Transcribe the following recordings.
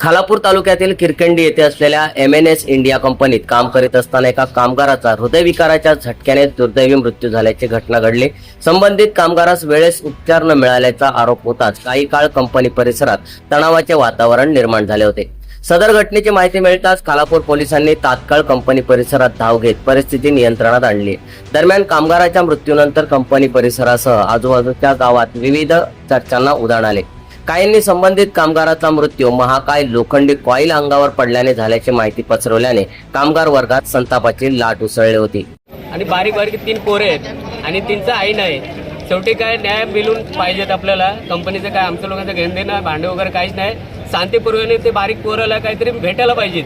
खालापूर तालुक्यातील किरकंडी येथे असलेल्या MNS इंडिया कंपनीत काम करीत असताना एका कामगाराचा हृदयविकाराच्या झटक्याने दुर्दैवी मृत्यू झाल्याची घटना घडली। संबंधित कामगारास वेळेस उपचार न मिळाल्याचा आरोप होताच काही काळ कंपनी परिसरात तणावाचे वातावरण निर्माण झाले होते। सदर घटनेची माहिती मिळताच खालापूर पोलिसांनी तात्काळ कंपनी परिसरात धाव घेत परिस्थिती नियंत्रणात आणली। दरम्यान कामगाराच्या मृत्यूनंतर कंपनी परिसरासह आजूबाजूच्या गावात विविध चर्चांना उधाण आले। काहींनी संबंधित कामगाराचा मृत्यू महाकाय लोखंडी कॉईल अंगावर पडल्याने झाल्याची माहिती पसरवल्याने कामगार वर्गात संतापाची लाट उसळली होती। आणि बारीक बारीक 3 पोरे आहेत आणि त्यांचं आई नाही। शेवटी काय न्याय मिळून पाहिजेत आपल्याला। कंपनीचं काय आमच्या लोकांचं घेणं देणं भांडे वगैरे काहीच नाही। शांतीपूर्वकाने ते बारीक पोराला काहीतरी भेटायला पाहिजेत।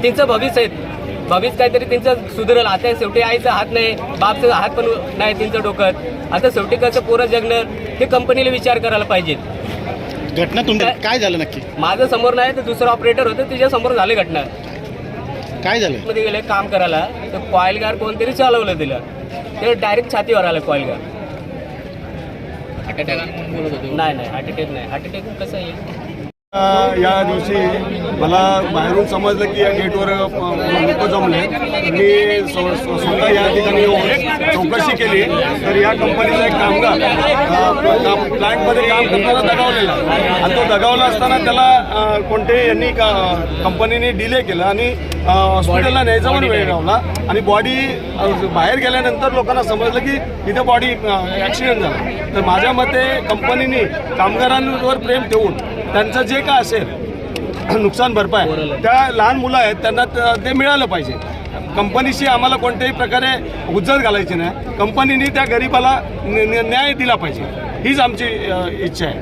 त्यांचं भविष्य आहे, भविष्य काहीतरी त्यांचं सुधारेल। आता शेवटी आईचा हात नाही, बापचा हात पण नाही त्यांचं डोक्यात। आता शेवटी कसं पोरं जगणार हे कंपनीला विचार करायला पाहिजेत। घटना तुमच्या काय झालं नक्की? माझं समोर नाही तर दुसरं ऑपरेटर होतं, त्याच्या समोर झाली घटना। काय झालं? मध्ये गेले काम करायला तर कॉइलगार कोणतरी चालवलं दिलं, ते डायरेक्ट छातीवर आलं कॉइलगार। हार्ट अटॅक नाही, हार्ट अटॅक नाही। हार्ट अटॅक कसं आहे? या दिवशी मला बाहेरून समजलं की या गेटवर लोक जमले। मी स्वतः या ठिकाणी येऊन चौकशी केली तर या कंपनीचा एक कामगार प्लॅन्टमध्ये काम करताना दगावलेला आणि तो दगावला असताना त्याला कोणते यांनी कंपनीने डिले केलं आणि हॉस्पिटलला न्यायचा पण वेळ लावला आणि बॉडी बाहेर गेल्यानंतर लोकांना समजलं की इथे बॉडी ॲक्सिडेंट झाला। तर माझ्या मते कंपनीने कामगारांवर प्रेम ठेवून त्यांचं जे काय असेल नुकसान भरपाई त्या लहान मुलं आहेत त्यांना ते मिळालं पाहिजे। कंपनीशी आम्हाला कोणत्याही प्रकारे उज्जत घालायची नाही। कंपनीने त्या गरीबाला न्याय दिला पाहिजे, हीच आमची इच्छा है।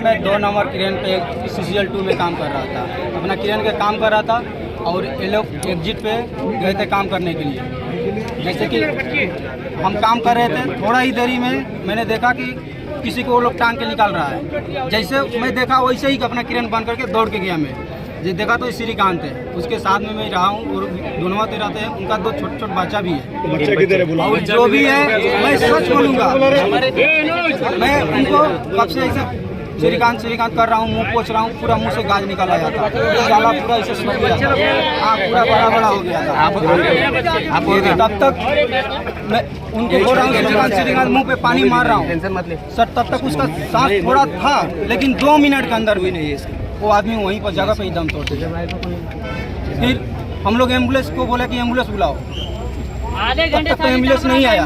मैं 2 नंबर क्रेन पे CCL 2 में काम कर रहा था। अपना क्रेन का काम कर रहा था और ये लोग एग्जिट पे गए थे काम करने के लिए। जैसे कि हम काम कर रहे थे, थोड़ा ही देरी में मैंने देखा कि किसी को वो लोग टांग के निकाल रहा है। जैसे मैं देखा वैसे ही अपना क्रेन बंद करके दौड़ के गया। मैं जो देखा तो श्रीकांत है, उसके साथ में मैं रहा हूँ और दोनों रहते हैं। उनका 2 छोटे बच्चा भी है और जो भी है मैं सच बोलूँगा, मैं उनको कब से ऐसे श्रीकांत कर रहा हूँ, मुँह पोछ रहा हूँ, पूरा मुँह से गाज निकल आया था, गाला पूरा ऐसे सूख गया था, आँख पूरा बड़ा हो गया था। तब तक मैं उनको बोल रहा हूँ श्रीकांत मुँह पे पानी मार रहा हूँ सर, तब तक उसका सांस थोड़ा था लेकिन 2 मिनट के अंदर भी नहीं वो आदमी वहीं पर जगह पे ही दम तोड़ दिया। फिर हम लोग एम्बुलेंस को बोले कि एम्बुलेंस बुलाओ, तब तक तो एम्बुलेंस नहीं आया।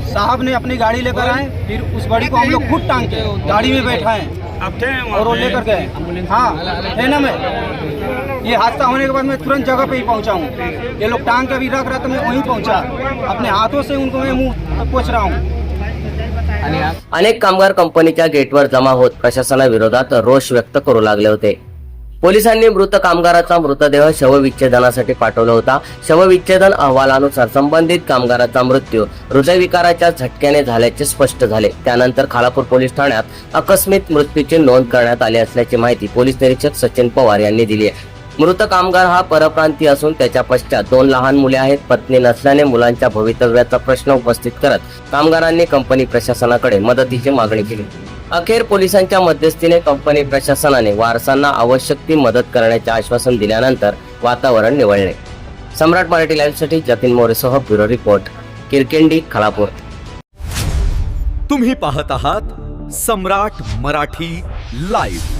साहब ने अपनी गाड़ी लेकर आए, फिर उस गाड़ी को हम लोग खुद टांग के गाड़ी में बैठाए और वो लेकर गए। हाँ है ना, मैं ये हादसा होने के बाद मैं तुरंत जगह पे ही पहुंचा हूँ। ये लोग टांग के भी रख रहा था, मैं वहीं पहुंचा, अपने हाथों से उनको मैं मुँह पोछ रहा हूँ। अनेक कामगार कंपनीच्या गेटवर जमा होत प्रशासनाविरोधात रोष व्यक्त करू लागले होते। पोलिसांनी मृत कामगाराचा मृतदेह शवविच्छेदनासाठी पाठवला होता। शवविच्छेदन अहवालानुसार संबंधित कामगाराचा मृत्यू हृदयविकाराच्या झटक्याने झाल्याचे स्पष्ट झाले। त्यानंतर खालापूर पोलीस ठाण्यात आकस्मिक मृत्यूची नोंद करण्यात आली असल्याची माहिती पोलीस निरीक्षक सचिन पवार यांनी दिली आहे। मृत कामगार हा परप्रांती असून त्याच्या पश्चात 2 लहान मुले आहेत। पत्नी नसल्याने मुलांच्या भवितव्याचा प्रश्न उपस्थित करत कामगारांनी कंपनी प्रशासनाकडे मदतीची मागणी केली। अखेर पोलिसांच्या मध्यस्थीने कंपनी प्रशासनाने वारसांना आवश्यक ती मदत करण्याचे आश्वासन दिल्यानंतर वातावरण निवळले। सम्राट मराठी लाईव्ह साठी जतीन मोरेसह ब्युरो रिपोर्ट, किरकंडी, खालापूर। तुम्ही पाहत आहात सम्राट मराठी लाईव्ह।